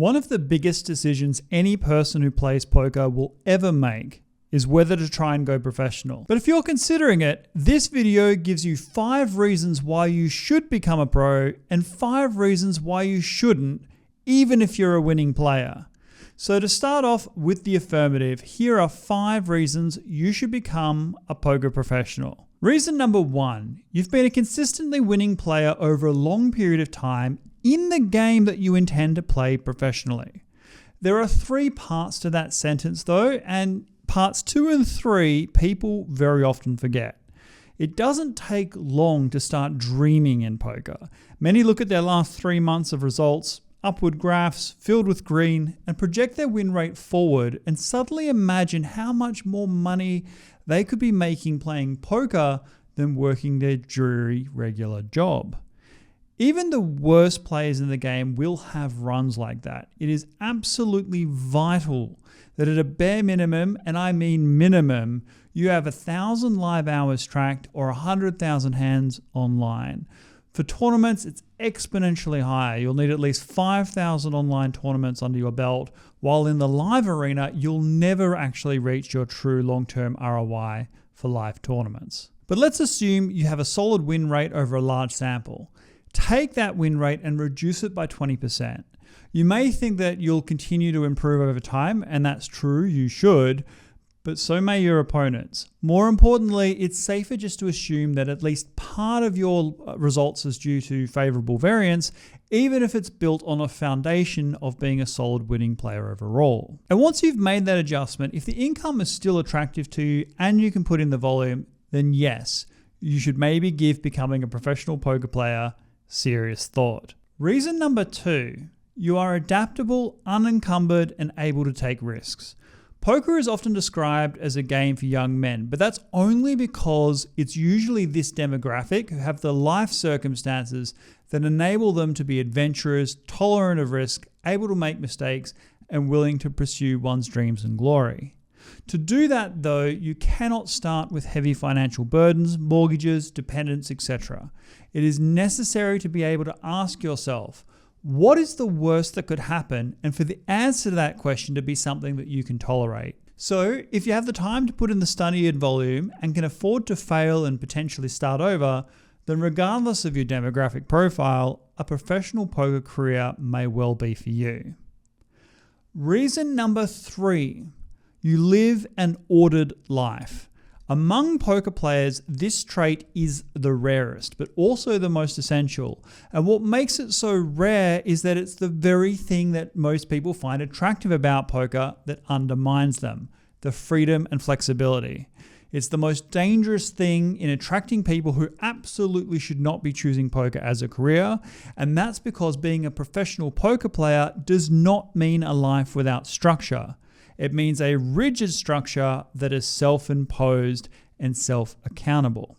One of the biggest decisions any person who plays poker will ever make is whether to try and go professional. But if you're considering it, this video gives you 5 reasons why you should become a pro and 5 reasons why you shouldn't, even if you're a winning player. So to start off with the affirmative, here are 5 reasons you should become a poker professional. Reason number 1, you've been a consistently winning player over a long period of time in the game that you intend to play professionally. There are 3 parts to that sentence though, and parts 2 and 3 people very often forget. It doesn't take long to start dreaming in poker. Many look at their last 3 months of results, upward graphs filled with green, and project their win rate forward and suddenly imagine how much more money they could be making playing poker than working their dreary regular job. Even the worst players in the game will have runs like that. It is absolutely vital that at a bare minimum, and I mean minimum, you have 1,000 live hours tracked or 100,000 hands online. For tournaments, it's exponentially higher. You'll need at least 5,000 online tournaments under your belt, while in the live arena, you'll never actually reach your true long-term ROI for live tournaments. But let's assume you have a solid win rate over a large sample. Take that win rate and reduce it by 20%. You may think that you'll continue to improve over time, and that's true, you should, but so may your opponents. More importantly, it's safer just to assume that at least part of your results is due to favorable variance, even if it's built on a foundation of being a solid winning player overall. And once you've made that adjustment, if the income is still attractive to you and you can put in the volume, then yes, you should maybe give becoming a professional poker player serious thought. Reason number 2, you are adaptable, unencumbered, and able to take risks. Poker is often described as a game for young men, but that's only because it's usually this demographic who have the life circumstances that enable them to be adventurous, tolerant of risk, able to make mistakes, and willing to pursue one's dreams and glory. To do that though, you cannot start with heavy financial burdens, mortgages, dependents, etc. It is necessary to be able to ask yourself, what is the worst that could happen? And for the answer to that question to be something that you can tolerate. So if you have the time to put in the study and volume and can afford to fail and potentially start over, then regardless of your demographic profile, a professional poker career may well be for you. Reason number 3, you live an ordered life. Among poker players, this trait is the rarest, but also the most essential. And what makes it so rare is that it's the very thing that most people find attractive about poker that undermines them, the freedom and flexibility. It's the most dangerous thing in attracting people who absolutely should not be choosing poker as a career, and that's because being a professional poker player does not mean a life without structure. It means a rigid structure that is self-imposed and self-accountable.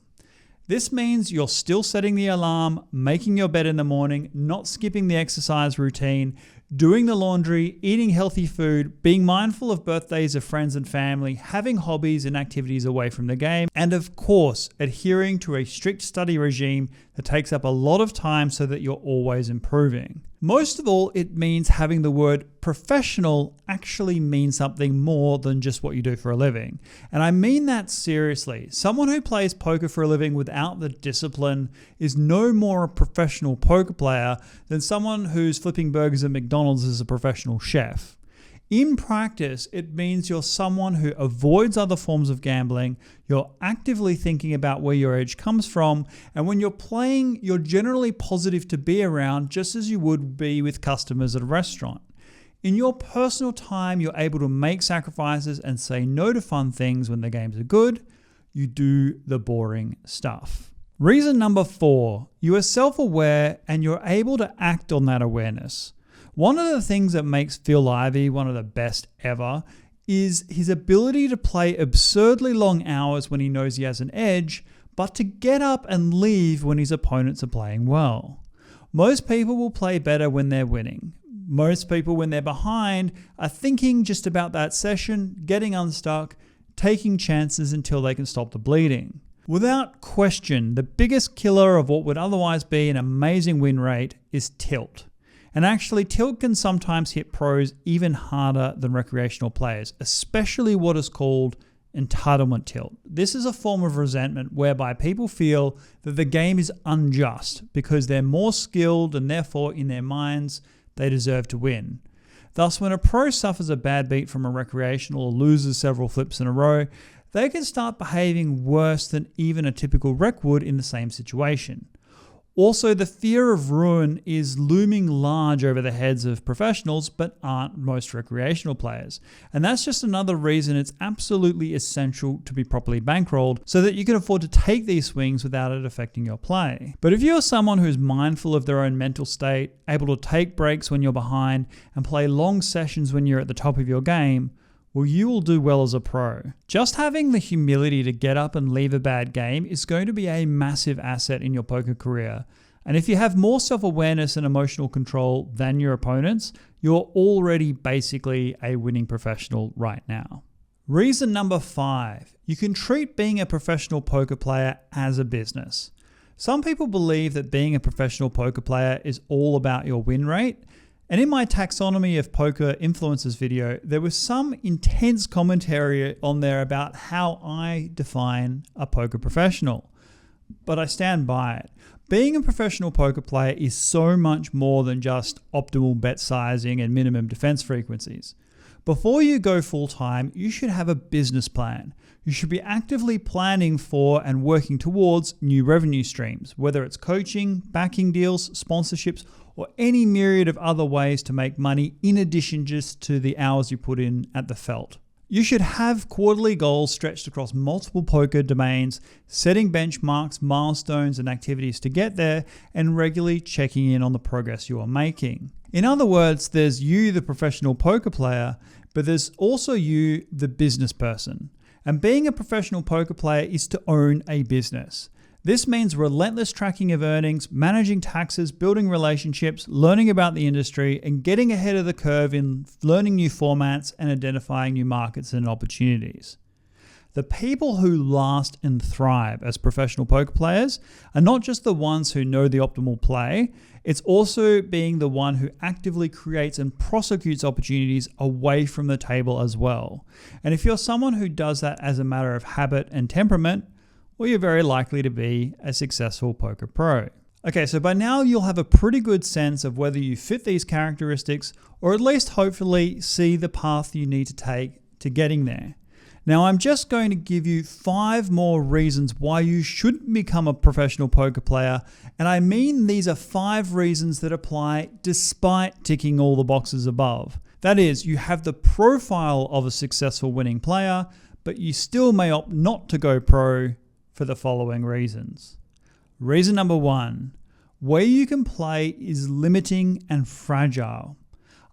This means you're still setting the alarm, making your bed in the morning, not skipping the exercise routine, doing the laundry, eating healthy food, being mindful of birthdays of friends and family, having hobbies and activities away from the game, and of course, adhering to a strict study regime that takes up a lot of time so that you're always improving. Most of all, it means having the word professional actually means something more than just what you do for a living. And I mean that seriously. Someone who plays poker for a living without the discipline is no more a professional poker player than someone who's flipping burgers at McDonald's as a professional chef. In practice, it means you're someone who avoids other forms of gambling, you're actively thinking about where your edge comes from, and when you're playing, you're generally positive to be around just as you would be with customers at a restaurant. In your personal time, you're able to make sacrifices and say no to fun things when the games are good. You do the boring stuff. Reason number 4, you are self-aware and you're able to act on that awareness. One of the things that makes Phil Ivey one of the best ever is his ability to play absurdly long hours when he knows he has an edge, but to get up and leave when his opponents are playing well. Most people will play better when they're winning. Most people, when they're behind, are thinking just about that session, getting unstuck, taking chances until they can stop the bleeding. Without question, the biggest killer of what would otherwise be an amazing win rate is tilt. And actually, tilt can sometimes hit pros even harder than recreational players, especially what is called entitlement tilt. This is a form of resentment whereby people feel that the game is unjust because they're more skilled and therefore in their minds they deserve to win. Thus, when a pro suffers a bad beat from a recreational or loses several flips in a row, they can start behaving worse than even a typical rec would in the same situation. Also, the fear of ruin is looming large over the heads of professionals, but aren't most recreational players. And that's just another reason it's absolutely essential to be properly bankrolled so that you can afford to take these swings without it affecting your play. But if you're someone who's mindful of their own mental state, able to take breaks when you're behind, and play long sessions when you're at the top of your game, well, you will do well as a pro. Just having the humility to get up and leave a bad game is going to be a massive asset in your poker career. And if you have more self-awareness and emotional control than your opponents, you're already basically a winning professional right now. Reason number 5, you can treat being a professional poker player as a business. Some people believe that being a professional poker player is all about your win rate. And in my taxonomy of poker influencers video, there was some intense commentary on there about how I define a poker professional. But I stand by it. Being a professional poker player is so much more than just optimal bet sizing and minimum defense frequencies. Before you go full time, you should have a business plan. You should be actively planning for and working towards new revenue streams, whether it's coaching, backing deals, sponsorships, or any myriad of other ways to make money in addition just to the hours you put in at the felt. You should have quarterly goals stretched across multiple poker domains, setting benchmarks, milestones, and activities to get there, and regularly checking in on the progress you are making. In other words, there's you, the professional poker player, but there's also you, the business person. And being a professional poker player is to own a business. This means relentless tracking of earnings, managing taxes, building relationships, learning about the industry, and getting ahead of the curve in learning new formats and identifying new markets and opportunities. The people who last and thrive as professional poker players are not just the ones who know the optimal play, it's also being the one who actively creates and prosecutes opportunities away from the table as well. And if you're someone who does that as a matter of habit and temperament, well, you're very likely to be a successful poker pro. Okay, so by now you'll have a pretty good sense of whether you fit these characteristics, or at least hopefully see the path you need to take to getting there. Now, I'm just going to give you 5 more reasons why you should become a professional poker player, and I mean these are 5 reasons that apply despite ticking all the boxes above. That is, you have the profile of a successful winning player, but you still may opt not to go pro for the following reasons. Reason number 1, where you can play is limiting and fragile.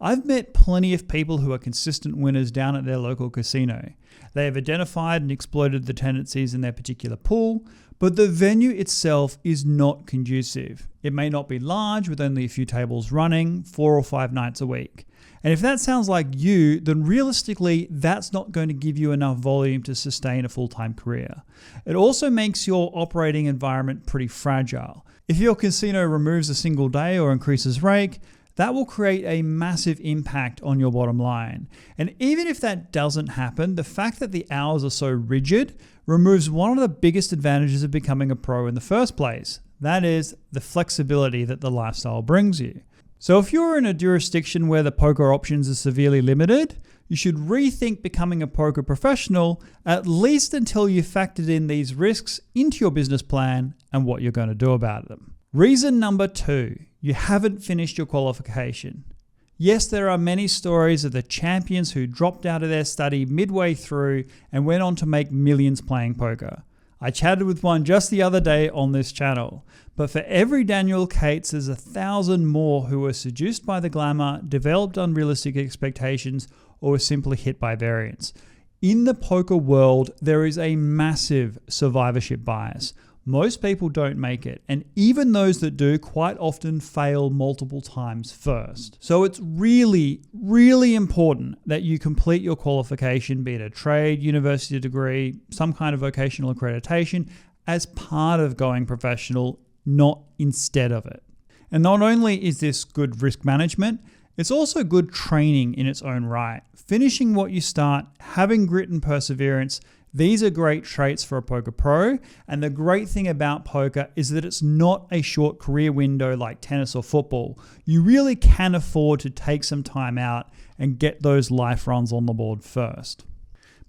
I've met plenty of people who are consistent winners down at their local casino. They have identified and exploited the tendencies in their particular pool, but the venue itself is not conducive. It may not be large with only a few tables running 4 or 5 nights a week. And if that sounds like you, then realistically, that's not going to give you enough volume to sustain a full-time career. It also makes your operating environment pretty fragile. If your casino removes a single day or increases rake, that will create a massive impact on your bottom line. And even if that doesn't happen, the fact that the hours are so rigid removes one of the biggest advantages of becoming a pro in the first place. That is the flexibility that the lifestyle brings you. So if you're in a jurisdiction where the poker options are severely limited, you should rethink becoming a poker professional, at least until you've factored in these risks into your business plan and what you're going to do about them. Reason number 2, you haven't finished your qualification. Yes, there are many stories of the champions who dropped out of their study midway through and went on to make millions playing poker. I chatted with one just the other day on this channel. But for every Daniel Cates, there's 1,000 more who were seduced by the glamour, developed unrealistic expectations, or were simply hit by variance. In the poker world, there is a massive survivorship bias. Most people don't make it, and even those that do quite often fail multiple times first. So it's really, really important that you complete your qualification, be it a trade, university degree, some kind of vocational accreditation, as part of going professional, not instead of it. And not only is this good risk management, it's also good training in its own right. Finishing what you start, having grit and perseverance, these are great traits for a poker pro. And the great thing about poker is that it's not a short career window like tennis or football. You really can afford to take some time out and get those life runs on the board first.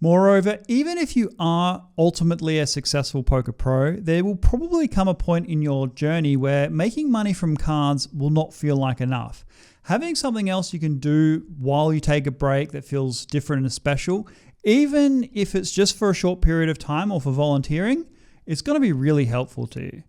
Moreover, even if you are ultimately a successful poker pro, there will probably come a point in your journey where making money from cards will not feel like enough. Having something else you can do while you take a break that feels different and special, even if it's just for a short period of time or for volunteering, it's going to be really helpful to you.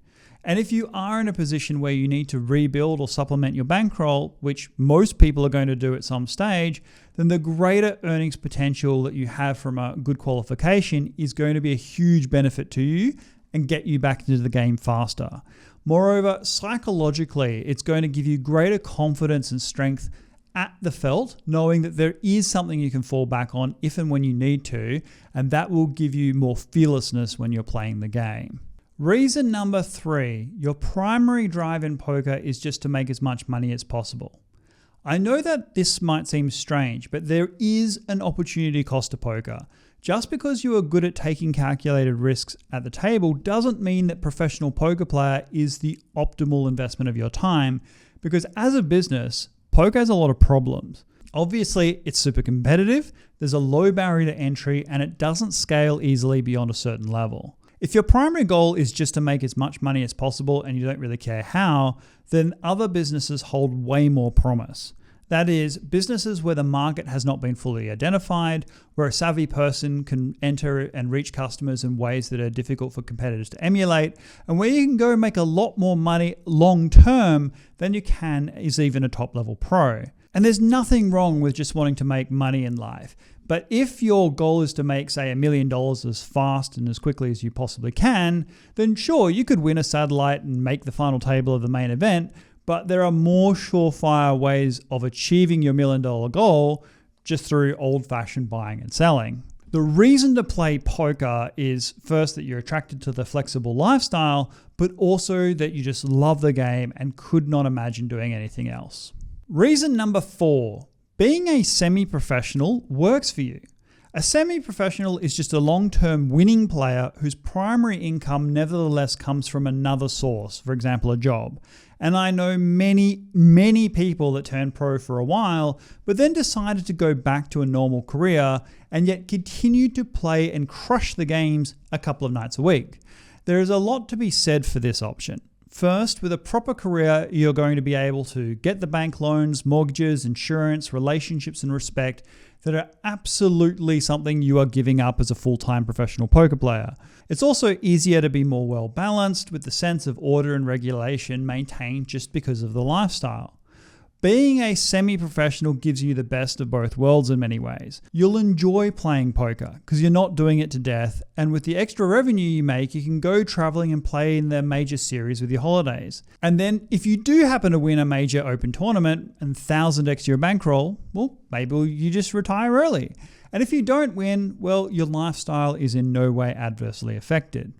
And if you are in a position where you need to rebuild or supplement your bankroll, which most people are going to do at some stage, then the greater earnings potential that you have from a good qualification is going to be a huge benefit to you and get you back into the game faster. Moreover, psychologically, it's going to give you greater confidence and strength at the felt, knowing that there is something you can fall back on if and when you need to, and that will give you more fearlessness when you're playing the game. Reason number 3, your primary drive in poker is just to make as much money as possible. I know that this might seem strange, but there is an opportunity cost to poker. Just because you are good at taking calculated risks at the table doesn't mean that professional poker player is the optimal investment of your time, because as a business, poker has a lot of problems. Obviously, it's super competitive, there's a low barrier to entry, and it doesn't scale easily beyond a certain level. If your primary goal is just to make as much money as possible and you don't really care how, then other businesses hold way more promise. That is, businesses where the market has not been fully identified, where a savvy person can enter and reach customers in ways that are difficult for competitors to emulate, and where you can go make a lot more money long term than you can as even a top level pro. And there's nothing wrong with just wanting to make money in life. But if your goal is to make, say, $1 million as fast and as quickly as you possibly can, then sure, you could win a satellite and make the final table of the main event, but there are more surefire ways of achieving your $1 million goal just through old-fashioned buying and selling. The reason to play poker is first that you're attracted to the flexible lifestyle, but also that you just love the game and could not imagine doing anything else. Reason number 4. Being a semi-professional works for you. A semi-professional is just a long-term winning player whose primary income nevertheless comes from another source, for example, a job. And I know many people that turned pro for a while, but then decided to go back to a normal career and yet continued to play and crush the games a couple of nights a week. There is a lot to be said for this option. First, with a proper career, you're going to be able to get the bank loans, mortgages, insurance, relationships, and respect that are absolutely something you are giving up as a full-time professional poker player. It's also easier to be more well-balanced with the sense of order and regulation maintained just because of the lifestyle. Being a semi-professional gives you the best of both worlds in many ways. You'll enjoy playing poker because you're not doing it to death, and with the extra revenue you make, you can go traveling and play in the major series with your holidays. And then if you do happen to win a major open tournament and 1,000x your bankroll, well, maybe you just retire early. And if you don't win, well, your lifestyle is in no way adversely affected.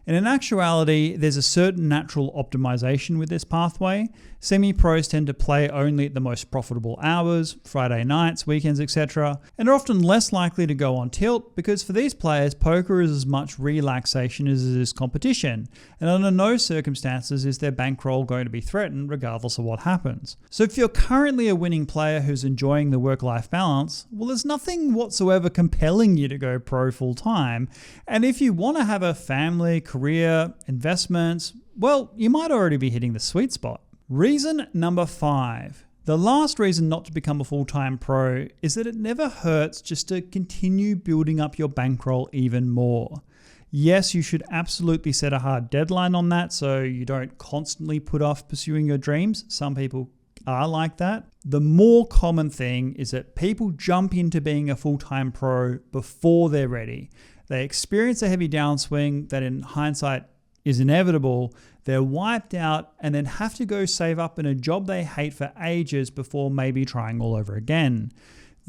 And in actuality, there's a certain natural optimization with this pathway. Semi-pros tend to play only at the most profitable hours, Friday nights, weekends, etc., and are often less likely to go on tilt because for these players, poker is as much relaxation as it is competition, and under no circumstances is their bankroll going to be threatened regardless of what happens. So if you're currently a winning player who's enjoying the work-life balance, well, there's nothing whatsoever compelling you to go pro full-time, and if you want to have a family, career, investments, well, you might already be hitting the sweet spot. Reason number 5. The last reason not to become a full-time pro is that it never hurts just to continue building up your bankroll even more. Yes, you should absolutely set a hard deadline on that so you don't constantly put off pursuing your dreams. Some people are like that. The more common thing is that people jump into being a full-time pro before they're ready. They experience a heavy downswing that in hindsight is inevitable. They're wiped out and then have to go save up in a job they hate for ages before maybe trying all over again.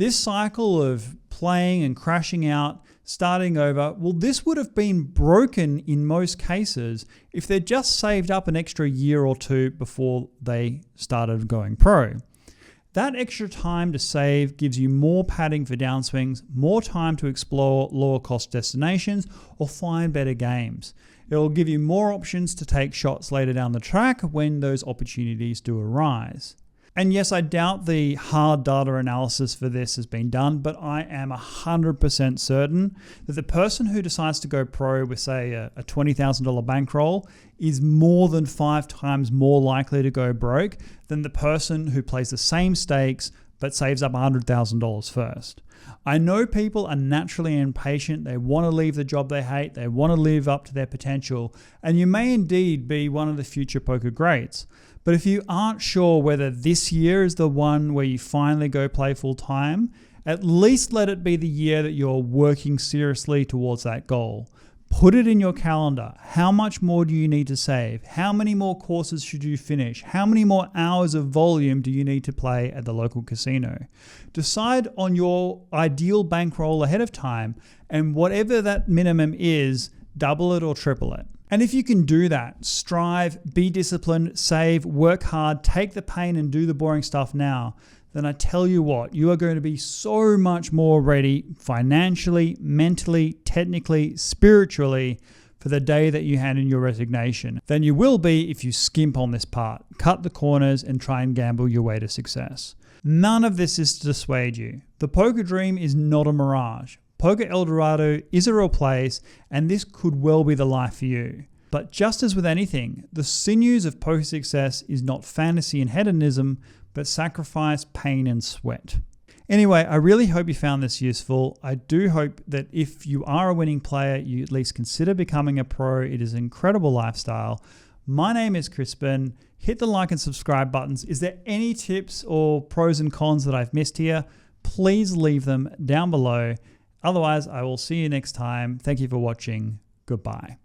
This cycle of playing and crashing out, starting over, well, this would have been broken in most cases if they'd just saved up an extra year or two before they started going pro. That extra time to save gives you more padding for downswings, more time to explore lower cost destinations or find better games. It'll give you more options to take shots later down the track when those opportunities do arise. And yes, I doubt the hard data analysis for this has been done, but I am 100% certain that the person who decides to go pro with, say, a $20,000 bankroll is more than 5 times more likely to go broke than the person who plays the same stakes but saves up $100,000 first. I know people are naturally impatient. They want to leave the job they hate. They want to live up to their potential. And you may indeed be one of the future poker greats. But if you aren't sure whether this year is the one where you finally go play full time, at least let it be the year that you're working seriously towards that goal. Put it in your calendar. How much more do you need to save? How many more courses should you finish? How many more hours of volume do you need to play at the local casino? Decide on your ideal bankroll ahead of time, and whatever that minimum is, double it or triple it. And if you can do that, strive, be disciplined, save, work hard, take the pain and do the boring stuff now, then I tell you what, you are going to be so much more ready financially, mentally, technically, spiritually for the day that you hand in your resignation than you will be if you skimp on this part, cut the corners and try and gamble your way to success. None of this is to dissuade you. The poker dream is not a mirage. Poker El Dorado is a real place, and this could well be the life for you. But just as with anything, the sinews of poker success is not fantasy and hedonism, but sacrifice, pain, and sweat. Anyway, I really hope you found this useful. I do hope that if you are a winning player, you at least consider becoming a pro. It is an incredible lifestyle. My name is Crispin. Hit the like and subscribe buttons. Is there any tips or pros and cons that I've missed here? Please leave them down below. Otherwise, I will see you next time. Thank you for watching. Goodbye.